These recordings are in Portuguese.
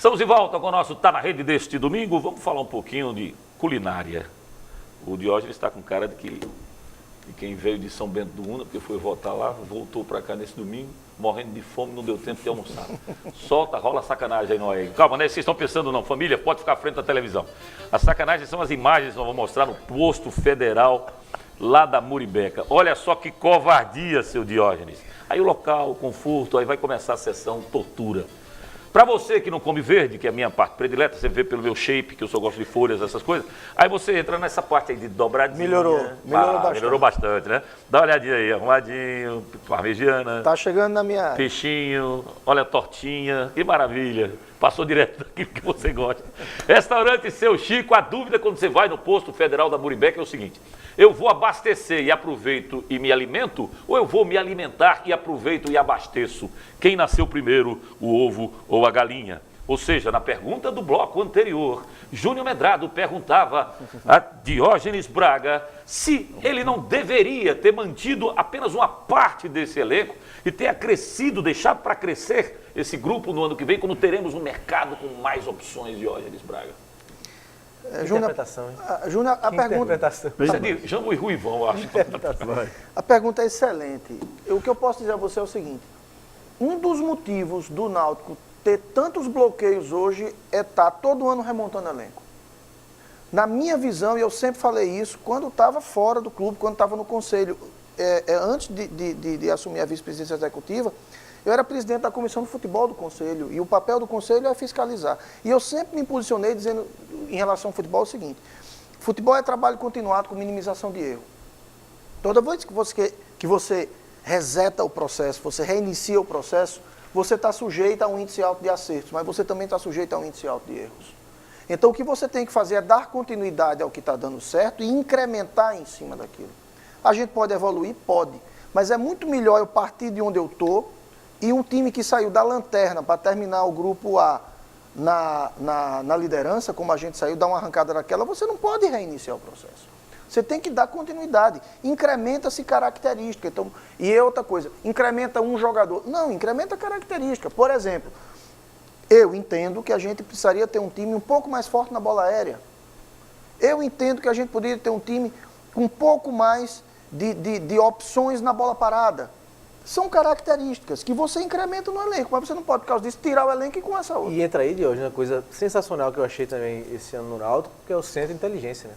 Estamos de volta com o nosso Tá na Rede deste domingo. Vamos falar um pouquinho de culinária. O Diógenes está com cara de quem veio de São Bento do Una, porque foi votar lá, voltou para cá nesse domingo, morrendo de fome, não deu tempo de almoçar. Solta, rola sacanagem aí, Noé. Calma, né? Vocês estão pensando não, família, pode ficar à frente da televisão. As sacanagens são as imagens que nós vamos mostrar no posto federal lá da Muribeca. Olha só que covardia, seu Diógenes. Aí o local, o conforto, aí vai começar a sessão tortura. Para você que não come verde, que é a minha parte predileta, você vê pelo meu shape, que eu só gosto de folhas, essas coisas, aí você entra nessa parte aí de dobradinha. Melhorou bastante. Melhorou bastante, né? Dá uma olhadinha aí, arrumadinho, parmegiana. Tá chegando na minha... Peixinho, olha a tortinha, que maravilha. Passou direto daquilo que você gosta. Restaurante Seu Chico, a dúvida quando você vai no posto federal da Muribeca é o seguinte: eu vou abastecer e aproveito e me alimento, ou eu vou me alimentar e aproveito e abasteço? Quem nasceu primeiro, o ovo ou a galinha? Ou seja, na pergunta do bloco anterior, Júnior Medrado perguntava a Diógenes Braga se ele não deveria ter mantido apenas uma parte desse elenco e ter acrescido, deixado para crescer esse grupo no ano que vem, quando teremos um mercado com mais opções, Diógenes Braga. Interpretação, hein? Júnior, a pergunta... Interpretação. Isso é de Jango e Ruivão, eu acho. A pergunta é excelente. O que eu posso dizer a você é o seguinte: um dos motivos do Náutico ter tantos bloqueios hoje é estar todo ano remontando elenco. Na minha visão, e eu sempre falei isso, quando estava fora do clube, quando estava no conselho, antes de assumir a vice-presidência executiva, eu era presidente da comissão de futebol do conselho, e o papel do conselho é fiscalizar. E eu sempre me posicionei dizendo, em relação ao futebol, o seguinte: futebol é trabalho continuado com minimização de erro. Toda vez que você reseta o processo, você reinicia o processo, você está sujeito a um índice alto de acertos, mas você também está sujeito a um índice alto de erros. Então, o que você tem que fazer é dar continuidade ao que está dando certo e incrementar em cima daquilo. A gente pode evoluir? Pode. Mas é muito melhor eu partir de onde eu estou e um time que saiu da lanterna para terminar o grupo A na liderança, como a gente saiu, dar uma arrancada daquela, você não pode reiniciar o processo. Você tem que dar continuidade. Incrementa-se característica. Então, e outra coisa, incrementa um jogador. Não, incrementa característica. Por exemplo, eu entendo que a gente precisaria ter um time um pouco mais forte na bola aérea. Eu entendo que a gente poderia ter um time com um pouco mais de opções na bola parada. São características que você incrementa no elenco, mas você não pode, por causa disso, tirar o elenco e com essa outra. E entra aí, Diogo, uma coisa sensacional que eu achei também esse ano no Náutico, que é o Centro de Inteligência, né?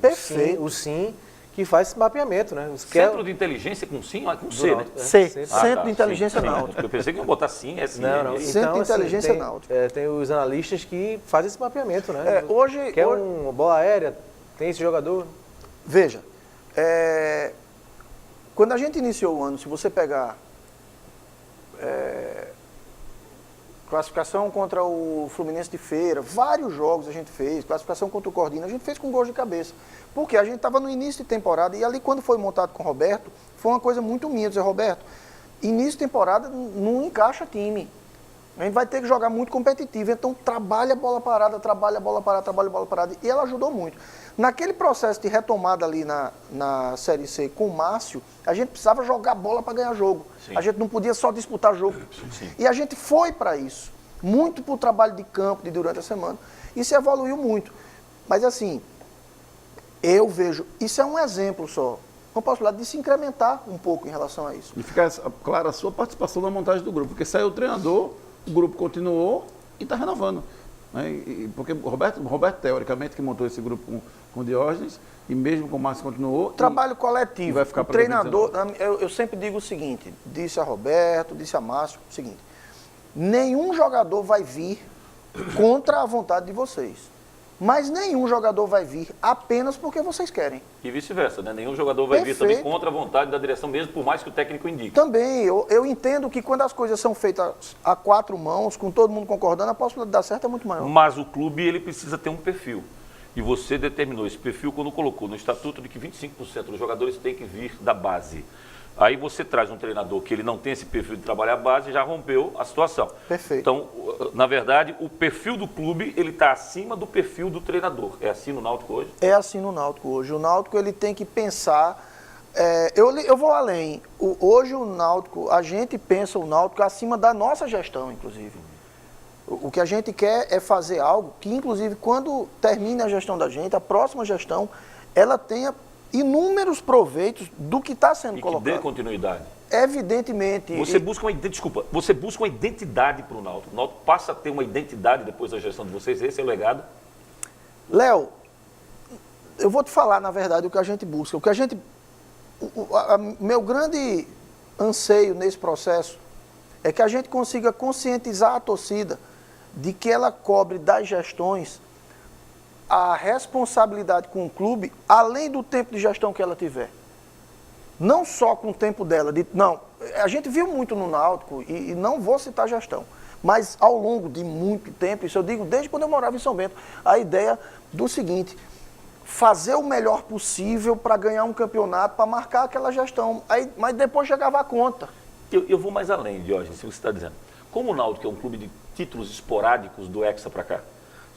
Perfeito. O SIM, que faz esse mapeamento, né? Centro de Inteligência com sim, com C, né? Centro de Inteligência Náutica. Eu pensei que ia botar sim, é sim. Não. Centro de Inteligência tem, Náutica. Tem os analistas que fazem esse mapeamento, né? Hoje... uma bola aérea, tem esse jogador. Veja, quando a gente iniciou o ano, se você pegar classificação contra o Fluminense de Feira, vários jogos a gente fez, classificação contra o Cordina, a gente fez com gols de cabeça. Porque a gente estava no início de temporada e ali quando foi montado com o Roberto, foi uma coisa muito minha, dizer, Roberto, início de temporada não encaixa time. A gente vai ter que jogar muito competitivo, então trabalha a bola parada, trabalha a bola parada. E ela ajudou muito. Naquele processo de retomada ali na Série C com o Márcio, a gente precisava jogar bola para ganhar jogo. Sim. A gente não podia só disputar jogo. Sim. E a gente foi para isso. Muito para o trabalho de campo de durante a semana. Isso evoluiu muito. Mas assim, eu vejo, isso é um exemplo só. Uma possibilidade de se incrementar um pouco em relação a isso. E fica clara a sua participação na montagem do grupo, porque saiu o treinador, o grupo continuou e está renovando. Né? Porque Roberto, teoricamente, que montou esse grupo com o Diógenes, e mesmo com o Márcio continuou... Trabalho coletivo. Vai ficar o treinador, eu sempre digo o seguinte, disse a Roberto, disse a Márcio, o seguinte: nenhum jogador vai vir contra a vontade de vocês. Mas nenhum jogador vai vir apenas porque vocês querem. E vice-versa, né? Nenhum jogador vai vir também contra a vontade da direção, mesmo por mais que o técnico indique. Também, eu entendo que quando as coisas são feitas a quatro mãos, com todo mundo concordando, a possibilidade de dar certo é muito maior. Mas o clube, ele precisa ter um perfil. E você determinou esse perfil quando colocou no estatuto de que 25% dos jogadores têm que vir da base. Aí você traz um treinador que ele não tem esse perfil de trabalhar a base e já rompeu a situação. Perfeito. Então, na verdade, o perfil do clube, ele está acima do perfil do treinador. É assim no Náutico hoje? É assim no Náutico hoje. O Náutico, ele tem que pensar... eu vou além. Hoje o Náutico, a gente pensa o Náutico acima da nossa gestão, inclusive. O que a gente quer é fazer algo que, inclusive, quando termine a gestão da gente, a próxima gestão, ela tenha inúmeros proveitos do que está sendo E que colocado. dê continuidade. Evidentemente. Você busca uma identidade para o Náutico. O Náutico passa a ter uma identidade depois da gestão de vocês. Esse é o legado. Léo, eu vou te falar, na verdade, o que a gente busca. O que a gente... meu grande anseio nesse processo é que a gente consiga conscientizar a torcida de que ela cobre das gestões a responsabilidade com o clube, além do tempo de gestão que ela tiver. Não só com o tempo dela. Não, a gente viu muito no Náutico, e não vou citar gestão, mas ao longo de muito tempo, isso eu digo desde quando eu morava em São Bento, a ideia do seguinte: fazer o melhor possível para ganhar um campeonato, para marcar aquela gestão. Mas depois chegava a conta. Eu vou mais além, Diógenes, se você está dizendo. Como o Náutico é um clube de títulos esporádicos do Hexa para cá,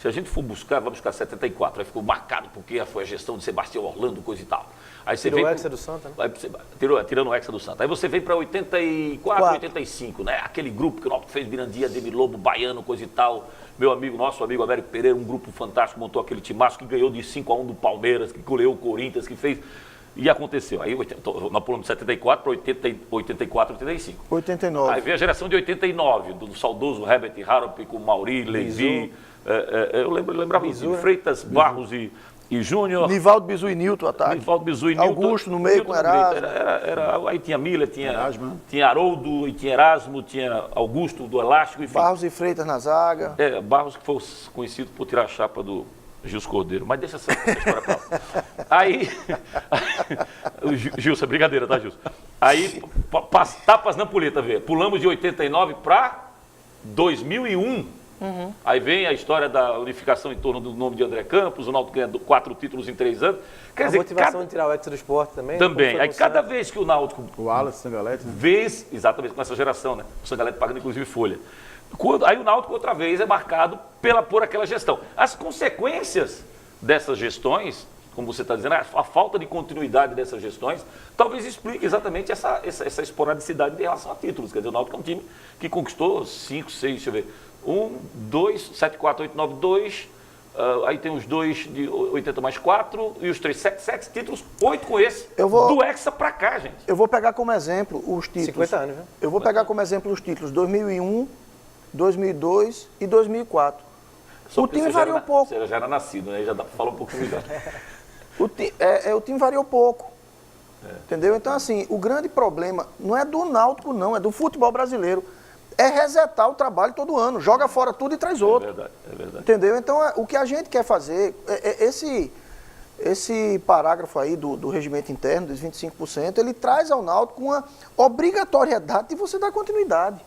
se a gente for buscar, vai buscar 74, aí ficou marcado porque foi a gestão de Sebastião Orlando, coisa e tal. Aí você Tirou vem o Hexa do Santa, né? Tirando o Hexa do Santa. Aí você vem para 84, 85, né? Aquele grupo que o Náutico fez, Mirandia, Demi Lobo, Baiano, coisa e tal. Meu amigo, nosso amigo Américo Pereira, um grupo fantástico, montou aquele timaço que ganhou de 5-1 do Palmeiras, que goleou o Corinthians, que fez... E aconteceu. Aí nós pulamos de 74 para 84, 85. 89. Aí veio a geração de 89, do saudoso Herbert Harrop com Mauri, Levi. Eu lembrava Bizu, de né? Freitas, Barros e Júnior. Nivaldo Bizu e Nilton, ataque. Nivaldo Bizu e Nilton. Augusto no meio com Erasmo. Aí tinha Miller, Erasmo. tinha Haroldo, e tinha Erasmo, tinha Augusto do Elástico, enfim. Barros e Freitas na zaga. Barros que foi conhecido por tirar a chapa do Gilson Cordeiro, mas deixa essa história pra lá. Aí, Gilson, brincadeira, tá, Gilson? Aí, tapas na puleta, vê. Pulamos de 89 para 2001. Aí vem a história da unificação em torno do nome de André Campos, o Náutico ganha 4 títulos em 3 anos. Quer A dizer, motivação de tirar o Hexa do esporte também. também. como foi Aí no cada Santa. vez que o Náutico O Wallace, Sangalete, né? vez, exatamente com essa geração, né? O Sangalete pagando inclusive folha. Aí o Náutico outra vez é marcado por aquela gestão. As consequências dessas gestões, como você está dizendo, a falta de continuidade dessas gestões, talvez explique exatamente essa esporadicidade em relação a títulos. Quer dizer, o Náutico é um time que conquistou 5, 6, deixa eu ver, 1, 2, 7, 4, 8, 9, 2, aí tem os 2 de 80 mais 4 e os 3, 7 títulos, 8 com esse, do Hexa pra cá, gente. Eu vou pegar como exemplo os títulos. 50 anos, né? Eu vou pegar como exemplo os títulos 2001, 2002 e 2004. O time variou pouco. Você já era nascido, né? Já fala um pouco melhor. O time variou pouco. Entendeu? Então, assim, o grande problema não é do Náutico, não, é do futebol brasileiro. É resetar o trabalho todo ano. Joga fora tudo e traz outro. É verdade. Entendeu? Então, o que a gente quer fazer, esse parágrafo aí do regimento interno, dos 25%, ele traz ao Náutico uma obrigatoriedade de você dar continuidade.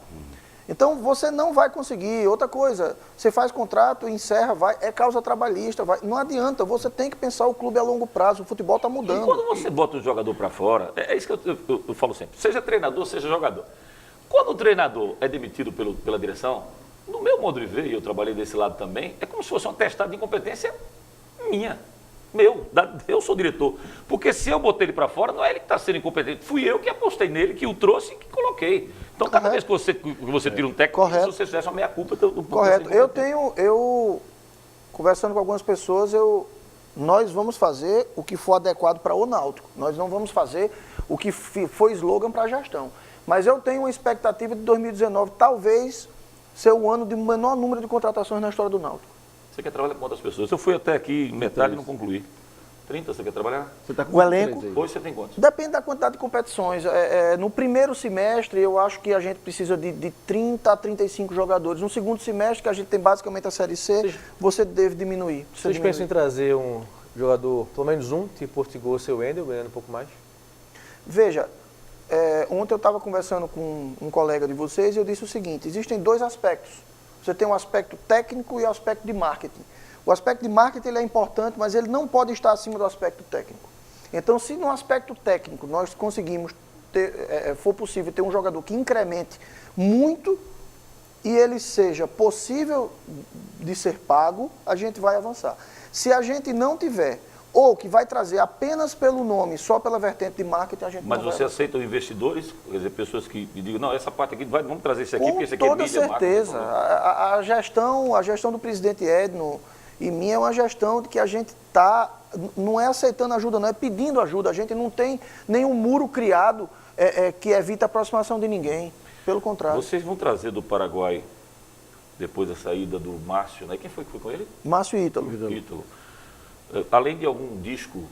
Então, você não vai conseguir. Outra coisa, você faz contrato, encerra, é causa trabalhista. Não adianta, você tem que pensar o clube a longo prazo. O futebol está E mudando. quando você bota um jogador para fora, é isso que eu falo sempre, seja treinador, seja jogador. Quando o treinador é demitido pela direção, no meu modo de ver, e eu trabalhei desse lado também, é como se fosse um atestado de incompetência minha. Eu sou diretor. Porque se eu botei ele para fora, não é ele que está sendo incompetente. Fui eu que apostei nele, que o trouxe e que coloquei. Então, cada vez que você tira um técnico, Correto. se você fizesse uma meia-culpa... Correto. Eu conversando com algumas pessoas, nós vamos fazer o que for adequado para o Náutico. Nós não vamos fazer o que foi slogan para a gestão. Mas eu tenho uma expectativa de 2019, talvez, ser o ano de menor número de contratações na história do Náutico. Você quer trabalhar com quantas pessoas? Eu fui até aqui metade e não concluí. 30, você quer trabalhar? Você tá com O elenco? 13 aí. Hoje você tem quantos? Depende da quantidade de competições. No primeiro semestre, eu acho que a gente precisa de 30 a 35 jogadores. No segundo semestre, que a gente tem basicamente a Série C, você deve diminuir. Vocês pensam em trazer um jogador, pelo menos um, tipo Portugal, seu Wendel, ganhando um pouco mais? Veja, ontem eu estava conversando com um colega de vocês e eu disse o seguinte: existem dois aspectos. Você tem um aspecto técnico e o aspecto de marketing. O aspecto de marketing ele é importante, mas ele não pode estar acima do aspecto técnico. Então, se no aspecto técnico nós conseguimos for possível ter um jogador que incremente muito e ele seja possível de ser pago, a gente vai avançar. Se a gente não tiver, ou que vai trazer apenas pelo nome, só pela vertente de marketing, a gente Mas não você vai. aceita investidores, quer dizer, pessoas que me digam, não, essa parte aqui, vamos trazer isso aqui, Com porque isso aqui é toda mídia, certeza. marketing. A gestão do presidente Edno e minha é uma gestão de que a gente não é aceitando ajuda, não é pedindo ajuda. A gente não tem nenhum muro criado que evita a aproximação de ninguém. Pelo contrário. Vocês vão trazer do Paraguai, depois da saída do Márcio, né? Quem foi que foi com ele? Márcio Ítalo. Ítalo. Além de algum disco,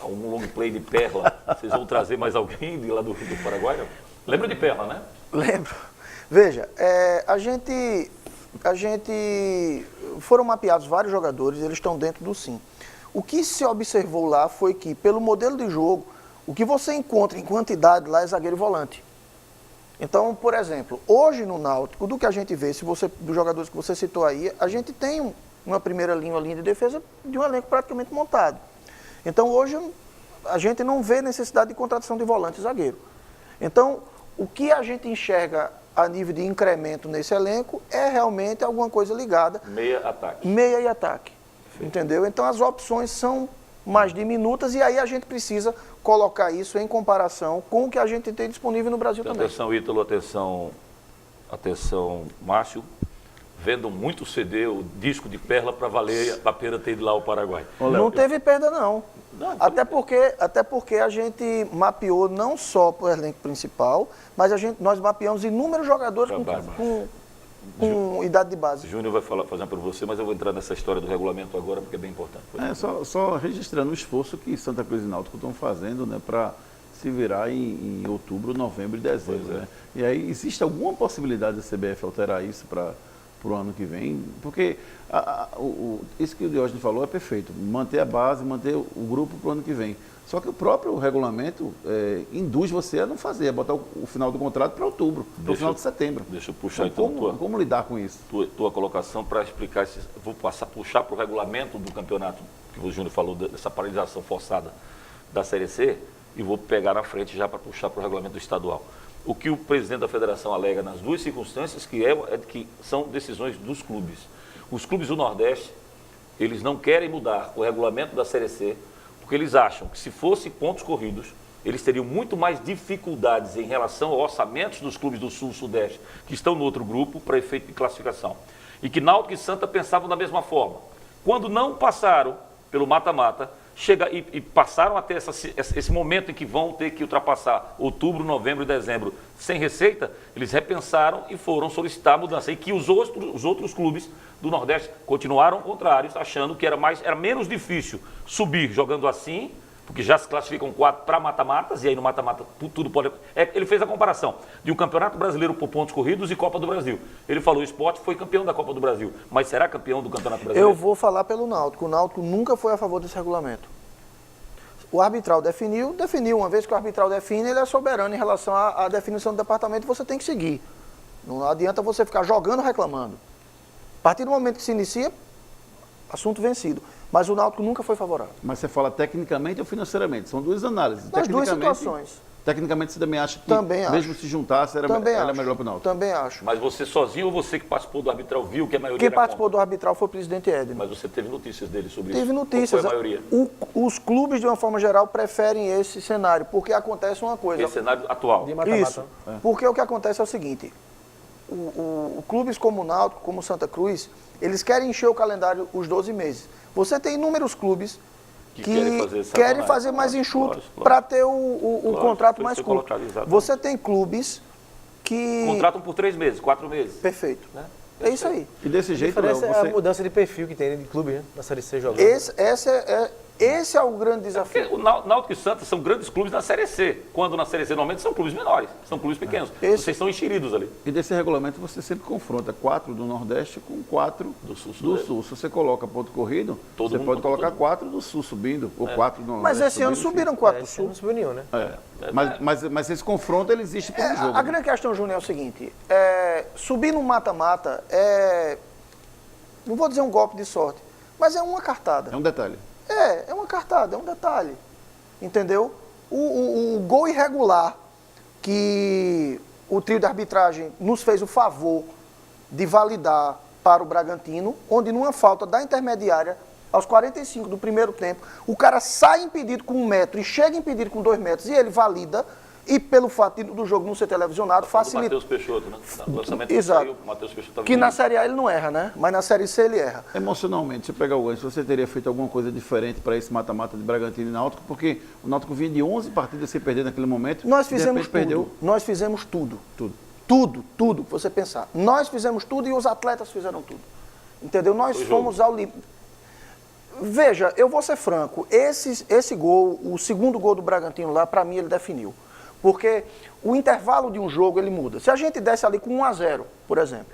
algum long play de Perla, vocês vão trazer mais alguém de lá do Paraguai? Não? Lembra de Perla, né? Lembro. Veja, a gente foram mapeados vários jogadores, eles estão dentro do sim. O que se observou lá foi que, pelo modelo de jogo, o que você encontra em quantidade lá é zagueiro e volante. Então, por exemplo, hoje no Náutico, do que a gente vê, dos jogadores que você citou aí, a gente tem uma primeira linha de defesa de um elenco praticamente montado. Então, hoje, a gente não vê necessidade de contratação de volante e zagueiro. Então, o que a gente enxerga a nível de incremento nesse elenco é realmente alguma coisa ligada. Meia e ataque. Entendeu? Então, as opções são mais diminutas e aí a gente precisa colocar isso em comparação com o que a gente tem disponível no Brasil também. Atenção, Ítalo, atenção, Márcio. Vendam muito CD, o disco de Perla para valer a pena ter ido lá ao Paraguai. Não teve perda, não. Até porque a gente mapeou não só para o elenco principal, mas nós mapeamos inúmeros jogadores com idade de base. Júnior vai fazer para você, mas eu vou entrar nessa história do regulamento agora, porque é bem importante. Só registrando o esforço que Santa Cruz e Náutico estão fazendo, né, para se virar em outubro, novembro e dezembro. Né? E aí, existe alguma possibilidade da CBF alterar isso para o ano que vem? Porque isso que o Diógenes falou é perfeito, manter a base, manter o grupo para o ano que vem. Só que o próprio regulamento induz você a não fazer, a botar o final do contrato para outubro, para o final de setembro. Deixa eu puxar então como lidar com isso? Tua colocação para explicar, vou puxar para o regulamento do campeonato, que o Júnior falou dessa paralisação forçada da Série C, e vou pegar na frente já para puxar para o regulamento estadual. O que o presidente da federação alega nas duas circunstâncias que são decisões dos clubes. Os clubes do Nordeste, eles não querem mudar o regulamento da Série C, porque eles acham que se fosse pontos corridos, eles teriam muito mais dificuldades em relação aos orçamentos dos clubes do Sul e Sudeste, que estão no outro grupo, para efeito de classificação. E que Náutico e Santa pensavam da mesma forma. Quando não passaram pelo mata-mata, e passaram até esse momento em que vão ter que ultrapassar outubro, novembro e dezembro sem receita, eles repensaram e foram solicitar a mudança. E que os outros clubes do Nordeste continuaram contrários, achando que era menos difícil subir jogando assim, porque já se classificam 4 para mata-matas, e aí no mata-mata tudo pode... Ele fez a comparação de um Campeonato Brasileiro por pontos corridos e Copa do Brasil. Ele falou, o Sport foi campeão da Copa do Brasil, mas será campeão do Campeonato Brasileiro? Eu vou falar pelo Náutico. O Náutico nunca foi a favor desse regulamento. O arbitral definiu. Uma vez que o arbitral define, ele é soberano em relação à definição do departamento, você tem que seguir. Não adianta você ficar jogando, reclamando. A partir do momento que se inicia, assunto vencido. Mas o Náutico nunca foi favorável. Mas você fala tecnicamente ou financeiramente? São duas análises. Nas duas situações. Tecnicamente você também acha que, também mesmo se juntasse, era melhor para o Náutico? Também acho. Mas você sozinho ou você que participou do arbitral viu que a maioria Quem participou do arbitral foi o presidente Edno. Mas você teve notícias dele sobre isso? Teve notícias. Qual foi a maioria? Os clubes, de uma forma geral, preferem esse cenário, porque acontece uma coisa. Esse cenário atual. De mata-mata. Isso. Porque o que acontece é o seguinte, clubes como o Náutico, como o Santa Cruz, eles querem encher o calendário os 12 meses. Você tem inúmeros clubes que querem fazer mais enxuto para ter o contrato mais curto. Você tem clubes que... Contratam por 3 meses, 4 meses. Perfeito. Né? É isso aí. E desse jeito, Léo, é a mudança de perfil que tem de clube, né? Na Série C jogando. Esse é o grande desafio. Porque o Náutico e Santa são grandes clubes na Série C. Quando na Série C normalmente são clubes menores, são clubes pequenos. Vocês são enxeridos ali. E desse regulamento você sempre confronta 4 do Nordeste com 4 do Sul. Se você coloca ponto corrido, você pode colocar 4 do Sul subindo, ou 4 do Nordeste. Mas esse ano subiram 4 do Sul. Não subiu nenhum, né? Mas esse confronto ele existe por um jogo. A grande questão, Júnior, é o seguinte, subir no mata-mata não vou dizer um golpe de sorte, mas é uma cartada. É um detalhe. É uma cartada, é um detalhe. Entendeu? O gol irregular que o trio de arbitragem nos fez o favor de validar para o Bragantino, onde numa falta da intermediária, aos 45 do primeiro tempo, o cara sai impedido com 1 metro e chega impedido com 2 metros e ele valida, e pelo fato do jogo não ser televisionado, facilita. Matheus Peixoto, né? O lançamento Exato. saiu, o Matheus Peixoto estava Que na Série A ele não erra, né? Mas na Série C ele erra. Emocionalmente, se pegar o gancho, você teria feito alguma coisa diferente para esse mata-mata de Bragantino e Náutico? Porque o Náutico vinha de 11 partidas sem perder naquele momento. Nós de fizemos repente tudo. perdeu Nós fizemos tudo. tudo. Tudo que você pensar. Nós fizemos tudo e os atletas fizeram tudo. Entendeu? Nós fomos ao limite. Veja, eu vou ser franco, esse gol, o segundo gol do Bragantino lá, para mim ele definiu. Porque o intervalo de um jogo ele muda. Se a gente desse ali com 1-0, por exemplo,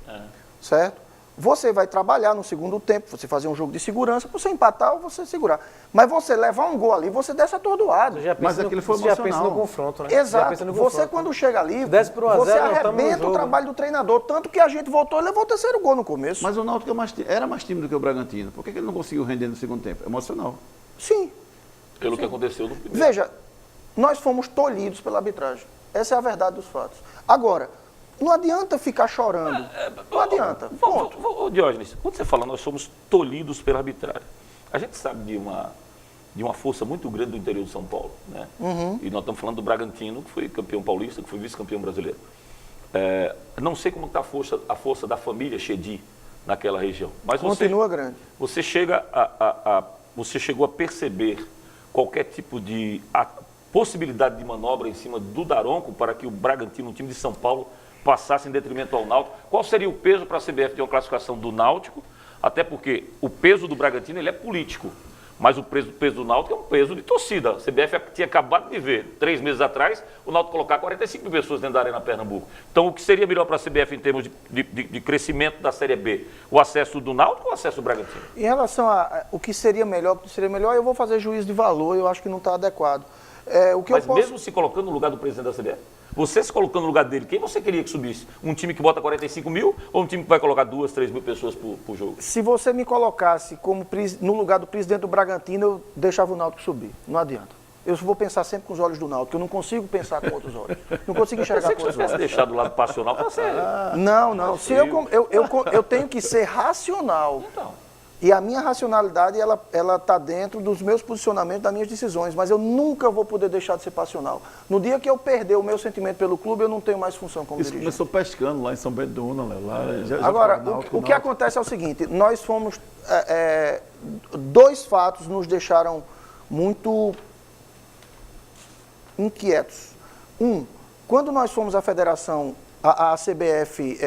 certo? Você vai trabalhar no segundo tempo, você fazer um jogo de segurança, você empatar ou você segurar. Mas você levar um gol ali, você desce atordoado. Mas aquele foi você já pensa emocional. no confronto, né? Exato. Você quando chega ali, Desce pro 1 a 0, você nós estamos no arrebenta o jogo. trabalho do treinador. Tanto que a gente voltou e levou o terceiro gol no começo. Mas o Náutico era mais time do que o Bragantino. Por que ele não conseguiu render no segundo tempo? Emocional. Sim. Pelo que aconteceu no primeiro. Veja, nós fomos tolhidos pela arbitragem. Essa é a verdade dos fatos. Agora, não adianta ficar chorando. Não adianta. Ponto. Ô, Diógenes, quando você fala nós somos tolhidos pela arbitragem, a gente sabe de uma força muito grande do interior de São Paulo, né? E nós estamos falando do Bragantino, que foi campeão paulista, que foi vice-campeão brasileiro. Não sei como está a força da família Chedi naquela região. Mas Continua grande. Você você chegou a perceber qualquer tipo de possibilidade de manobra em cima do Daronco para que o Bragantino, um time de São Paulo, passasse em detrimento ao Náutico? Qual seria o peso para a CBF ter uma classificação do Náutico? Até porque o peso do Bragantino ele é político, mas o peso do Náutico é um peso de torcida. A CBF tinha acabado de ver, 3 meses atrás, o Náutico colocar 45 mil pessoas dentro da Arena Pernambuco. Então, o que seria melhor para a CBF em termos de crescimento da Série B? O acesso do Náutico ou o acesso do Bragantino? Em relação a o que seria melhor, eu vou fazer juízo de valor, eu acho que não está adequado. Mas mesmo se colocando no lugar do presidente da CBF? Você se colocando no lugar dele, quem você queria que subisse? Um time que bota 45 mil ou um time que vai colocar 2, 3 mil pessoas por jogo? Se você me colocasse no lugar do presidente do Bragantino, eu deixava o Náutico subir. Não adianta. Eu vou pensar sempre com os olhos do Náutico, eu não consigo pensar com outros olhos. Não consigo enxergar com Se outros você tivesse olhos. deixado o lado passional, para ser. Não. Se eu tenho que ser racional. Então. E a minha racionalidade, ela está dentro dos meus posicionamentos, das minhas decisões, mas eu nunca vou poder deixar de ser passional. No dia que eu perder o meu sentimento pelo clube, eu não tenho mais função como Isso dirigente. começou pescando lá em São Bento do Una, Léo. Agora, o que acontece é o seguinte, nós fomos... dois fatos nos deixaram muito inquietos. Quando nós fomos à federação, a CBF...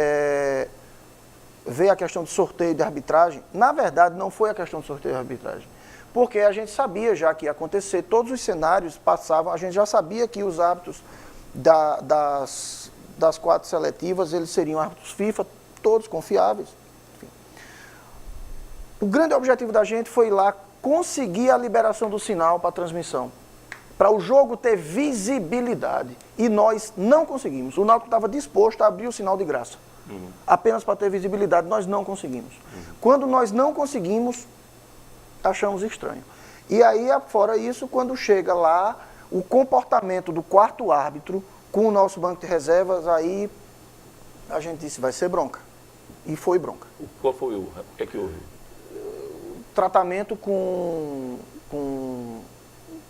veio a questão de sorteio de arbitragem, na verdade não foi a questão de sorteio de arbitragem, porque a gente sabia já que ia acontecer, todos os cenários passavam, a gente já sabia que os árbitros das 4 seletivas, eles seriam árbitros FIFA, todos confiáveis. Enfim. O grande objetivo da gente foi ir lá conseguir a liberação do sinal para a transmissão, para o jogo ter visibilidade, e nós não conseguimos. O Náutico estava disposto a abrir o sinal de graça. Apenas para ter visibilidade, nós não conseguimos. Quando nós não conseguimos, achamos estranho. E aí, fora isso, quando chega lá, o comportamento do 4º árbitro com o nosso banco de reservas, aí a gente disse, vai ser bronca. E foi bronca. Qual foi o que é que houve? Tratamento com o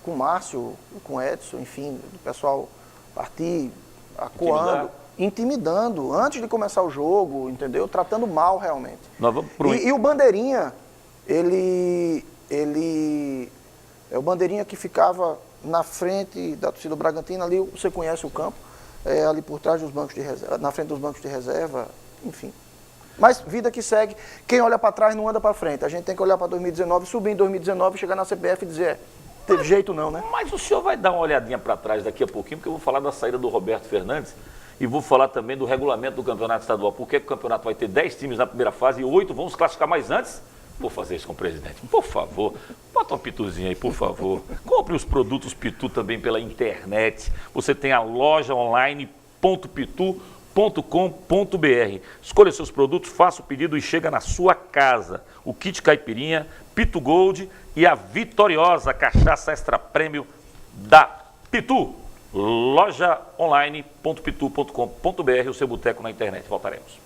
Márcio, com o Edson, enfim, do pessoal partir, acuando. Intimidando, antes de começar o jogo, entendeu? Tratando mal realmente. Nós vamos pro... E o Bandeirinha, ele é o Bandeirinha que ficava na frente da torcida do Bragantino, ali você conhece o campo, ali por trás dos bancos de reserva, na frente dos bancos de reserva, enfim. Mas vida que segue, quem olha para trás não anda para frente. A gente tem que olhar para 2019, subir em 2019, chegar na CBF e dizer, teve jeito não, né? Mas o senhor vai dar uma olhadinha para trás daqui a pouquinho, porque eu vou falar da saída do Roberto Fernandes e vou falar também do regulamento do campeonato estadual. Por que o campeonato vai ter 10 times na primeira fase e 8 vão se classificar mais antes? Vou fazer isso com o presidente. Por favor, bota uma pituzinha aí, por favor. Compre os produtos Pitu também pela internet. Você tem a loja online.pitu.com.br. Escolha seus produtos, faça o pedido e chega na sua casa. O kit caipirinha, Pitu Gold e a vitoriosa cachaça extra prêmio da Pitu. Loja online.pitu.com.br, o seu boteco na internet. Voltaremos.